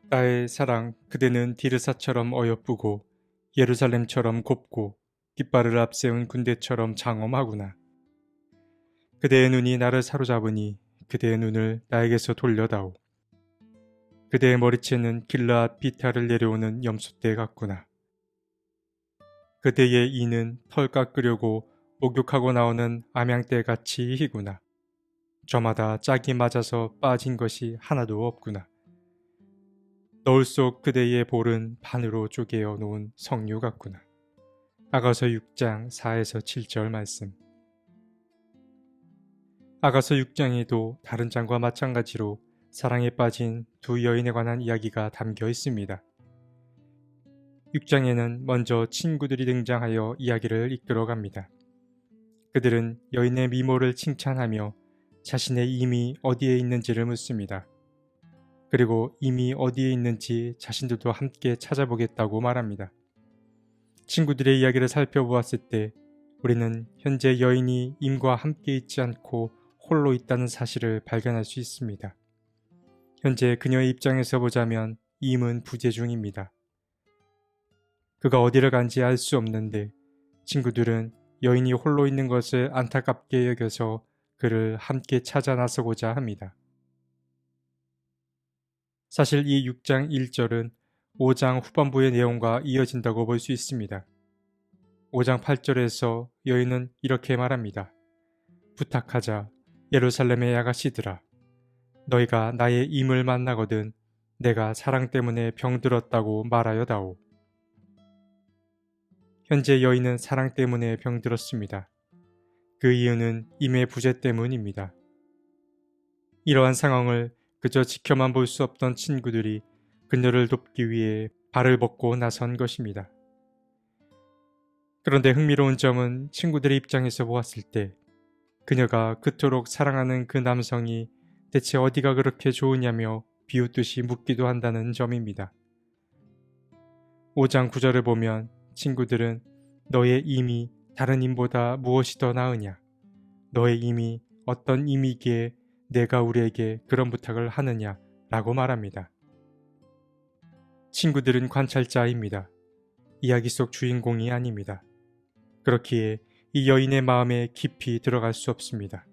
나의 사랑, 그대는 디르사처럼 어여쁘고 예루살렘처럼 곱고 깃발을 앞세운 군대처럼 장엄하구나. 그대의 눈이 나를 사로잡으니 그대의 눈을 나에게서 돌려다오. 그대의 머리채는 길라앗 비탈을 내려오는 염소떼 같구나. 그대의 이는 털 깎으려고 목욕하고 나오는 암양떼 같이 희구나. 저마다 짝이 맞아서 빠진 것이 하나도 없구나. 너울 속 그대의 볼은 반으로 쪼개어 놓은 석류 같구나. 아가서 6장 4에서 7절 말씀. 아가서 6장에도 다른 장과 마찬가지로 사랑에 빠진 두 여인에 관한 이야기가 담겨 있습니다. 6장에는 먼저 친구들이 등장하여 이야기를 이끌어갑니다. 그들은 여인의 미모를 칭찬하며 자신의 임이 어디에 있는지를 묻습니다. 그리고 임이 어디에 있는지 자신들도 함께 찾아보겠다고 말합니다. 친구들의 이야기를 살펴보았을 때 우리는 현재 여인이 임과 함께 있지 않고 홀로 있다는 사실을 발견할 수 있습니다. 현재 그녀의 입장에서 보자면 임은 부재 중입니다. 그가 어디를 간지 알 수 없는데 친구들은 여인이 홀로 있는 것을 안타깝게 여겨서 그를 함께 찾아 나서고자 합니다. 사실 이 6장 1절은 5장 후반부의 내용과 이어진다고 볼 수 있습니다. 5장 8절에서 여인은 이렇게 말합니다. 부탁하자 예루살렘의 아가씨들아, 너희가 나의 임을 만나거든 내가 사랑 때문에 병들었다고 말하여다오. 현재 여인은 사랑 때문에 병들었습니다. 그 이유는 임의 부재 때문입니다. 이러한 상황을 그저 지켜만 볼 수 없던 친구들이 그녀를 돕기 위해 발을 벗고 나선 것입니다. 그런데 흥미로운 점은 친구들의 입장에서 보았을 때 그녀가 그토록 사랑하는 그 남성이 대체 어디가 그렇게 좋으냐며 비웃듯이 묻기도 한다는 점입니다. 5장 9절을 보면 친구들은 너의 임이 다른 임보다 무엇이 더 나으냐? 너의 임이 어떤 임이기에 내가 우리에게 그런 부탁을 하느냐? 라고 말합니다. 친구들은 관찰자입니다. 이야기 속 주인공이 아닙니다. 그렇기에 이 여인의 마음에 깊이 들어갈 수 없습니다.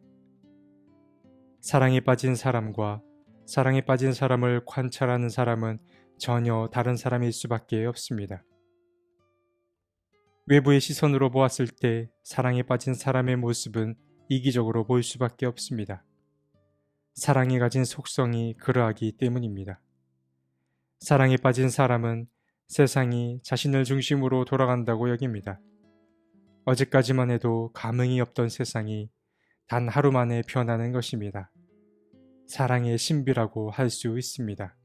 사랑에 빠진 사람과 사랑에 빠진 사람을 관찰하는 사람은 전혀 다른 사람일 수밖에 없습니다. 외부의 시선으로 보았을 때 사랑에 빠진 사람의 모습은 이기적으로 보일 수밖에 없습니다. 사랑이 가진 속성이 그러하기 때문입니다. 사랑에 빠진 사람은 세상이 자신을 중심으로 돌아간다고 여깁니다. 어제까지만 해도 감흥이 없던 세상이 단 하루 만에 변하는 것입니다. 사랑의 신비라고 할 수 있습니다.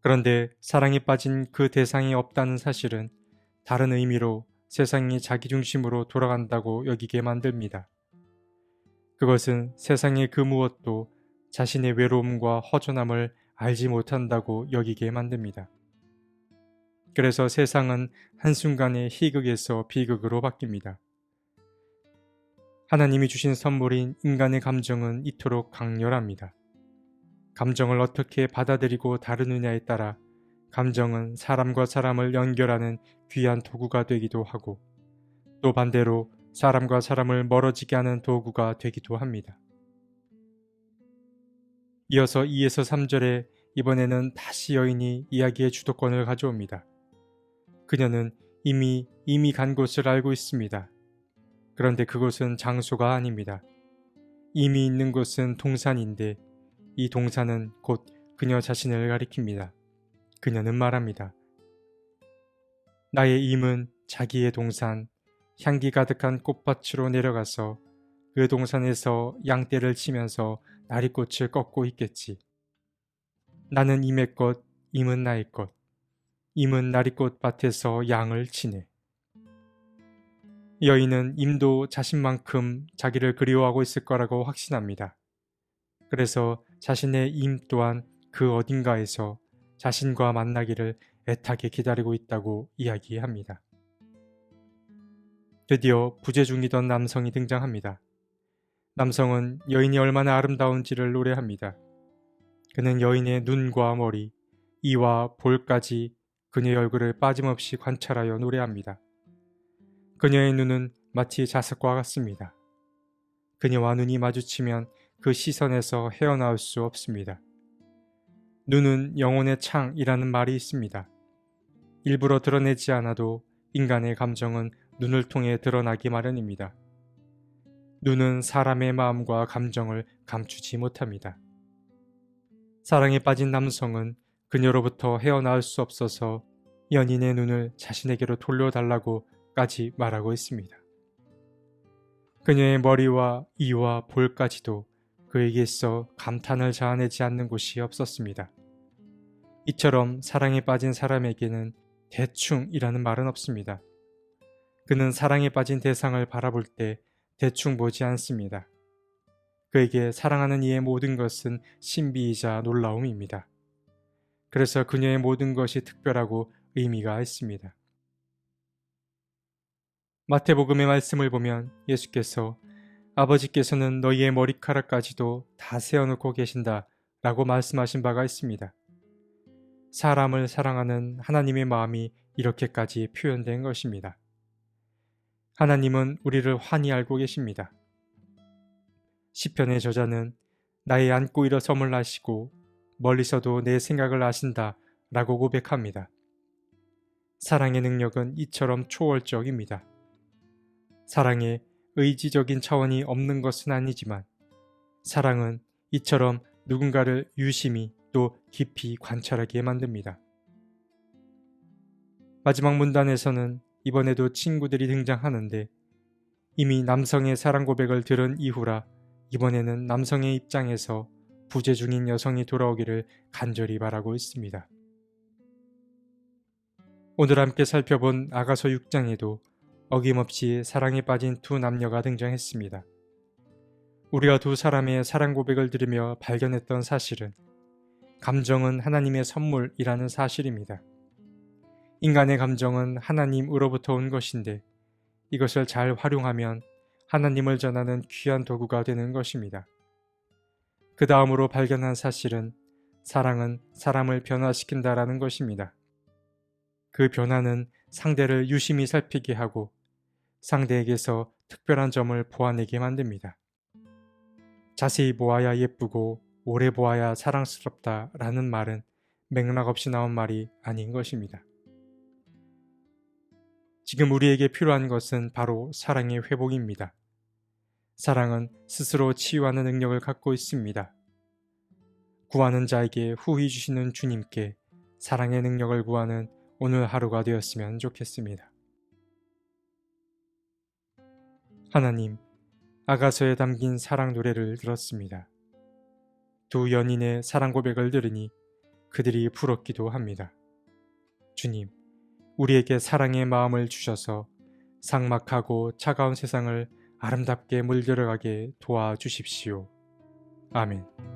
그런데 사랑에 빠진 그 대상이 없다는 사실은 다른 의미로 세상이 자기 중심으로 돌아간다고 여기게 만듭니다. 그것은 세상의 그 무엇도 자신의 외로움과 허전함을 알지 못한다고 여기게 만듭니다. 그래서 세상은 한순간에 희극에서 비극으로 바뀝니다. 하나님이 주신 선물인 인간의 감정은 이토록 강렬합니다. 감정을 어떻게 받아들이고 다루느냐에 따라 감정은 사람과 사람을 연결하는 귀한 도구가 되기도 하고 또 반대로 사람과 사람을 멀어지게 하는 도구가 되기도 합니다. 이어서 2에서 3절에 이번에는 다시 여인이 이야기의 주도권을 가져옵니다. 그녀는 이미 간 곳을 알고 있습니다. 그런데 그곳은 장소가 아닙니다. 이미 있는 곳은 동산인데 이 동산은 곧 그녀 자신을 가리킵니다. 그녀는 말합니다. 나의 임은 자기의 동산, 향기 가득한 꽃밭으로 내려가서 그 동산에서 양떼를 치면서 나리꽃을 꺾고 있겠지. 나는 임의 것, 임은 나의 것. 임은 나리꽃 밭에서 양을 치네. 여인은 임도 자신만큼 자기를 그리워하고 있을 거라고 확신합니다. 그래서 자신의 임 또한 그 어딘가에서 자신과 만나기를 애타게 기다리고 있다고 이야기합니다. 드디어 부재 중이던 남성이 등장합니다. 남성은 여인이 얼마나 아름다운지를 노래합니다. 그는 여인의 눈과 머리, 이와 볼까지 그녀의 얼굴을 빠짐없이 관찰하여 노래합니다. 그녀의 눈은 마치 자석과 같습니다. 그녀와 눈이 마주치면 그 시선에서 헤어나올 수 없습니다. 눈은 영혼의 창이라는 말이 있습니다. 일부러 드러내지 않아도 인간의 감정은 눈을 통해 드러나기 마련입니다. 눈은 사람의 마음과 감정을 감추지 못합니다. 사랑에 빠진 남성은 그녀로부터 헤어나올 수 없어서 연인의 눈을 자신에게로 돌려달라고까지 말하고 있습니다. 그녀의 머리와 이와 볼까지도 그에게서 감탄을 자아내지 않는 곳이 없었습니다. 이처럼 사랑에 빠진 사람에게는 대충이라는 말은 없습니다. 그는 사랑에 빠진 대상을 바라볼 때 대충 보지 않습니다. 그에게 사랑하는 이의 모든 것은 신비이자 놀라움입니다. 그래서 그녀의 모든 것이 특별하고 의미가 있습니다. 마태복음의 말씀을 보면 예수께서 아버지께서는 너희의 머리카락까지도 다 세어놓고 계신다 라고 말씀하신 바가 있습니다. 사람을 사랑하는 하나님의 마음이 이렇게까지 표현된 것입니다. 하나님은 우리를 환히 알고 계십니다. 시편의 저자는 나의 안고 일어섬을 아시고 멀리서도 내 생각을 아신다 라고 고백합니다. 사랑의 능력은 이처럼 초월적입니다. 사랑에 의지적인 차원이 없는 것은 아니지만 사랑은 이처럼 누군가를 유심히 또 깊이 관찰하게 만듭니다. 마지막 문단에서는 이번에도 친구들이 등장하는데 이미 남성의 사랑 고백을 들은 이후라 이번에는 남성의 입장에서 부재 중인 여성이 돌아오기를 간절히 바라고 있습니다. 오늘 함께 살펴본 아가서 6장에도 어김없이 사랑에 빠진 두 남녀가 등장했습니다. 우리가 두 사람의 사랑 고백을 들으며 발견했던 사실은 감정은 하나님의 선물이라는 사실입니다. 인간의 감정은 하나님으로부터 온 것인데 이것을 잘 활용하면 하나님을 전하는 귀한 도구가 되는 것입니다. 그 다음으로 발견한 사실은 사랑은 사람을 변화시킨다라는 것입니다. 그 변화는 상대를 유심히 살피게 하고 상대에게서 특별한 점을 보아내게 만듭니다. 자세히 보아야 예쁘고 오래 보아야 사랑스럽다 라는 말은 맥락 없이 나온 말이 아닌 것입니다. 지금 우리에게 필요한 것은 바로 사랑의 회복입니다. 사랑은 스스로 치유하는 능력을 갖고 있습니다. 구하는 자에게 후히 주시는 주님께 사랑의 능력을 구하는 오늘 하루가 되었으면 좋겠습니다. 하나님, 아가서에 담긴 사랑 노래를 들었습니다. 두 연인의 사랑 고백을 들으니 그들이 부럽기도 합니다. 주님, 우리에게 사랑의 마음을 주셔서 삭막하고 차가운 세상을 아름답게 물들어가게 도와주십시오. 아멘.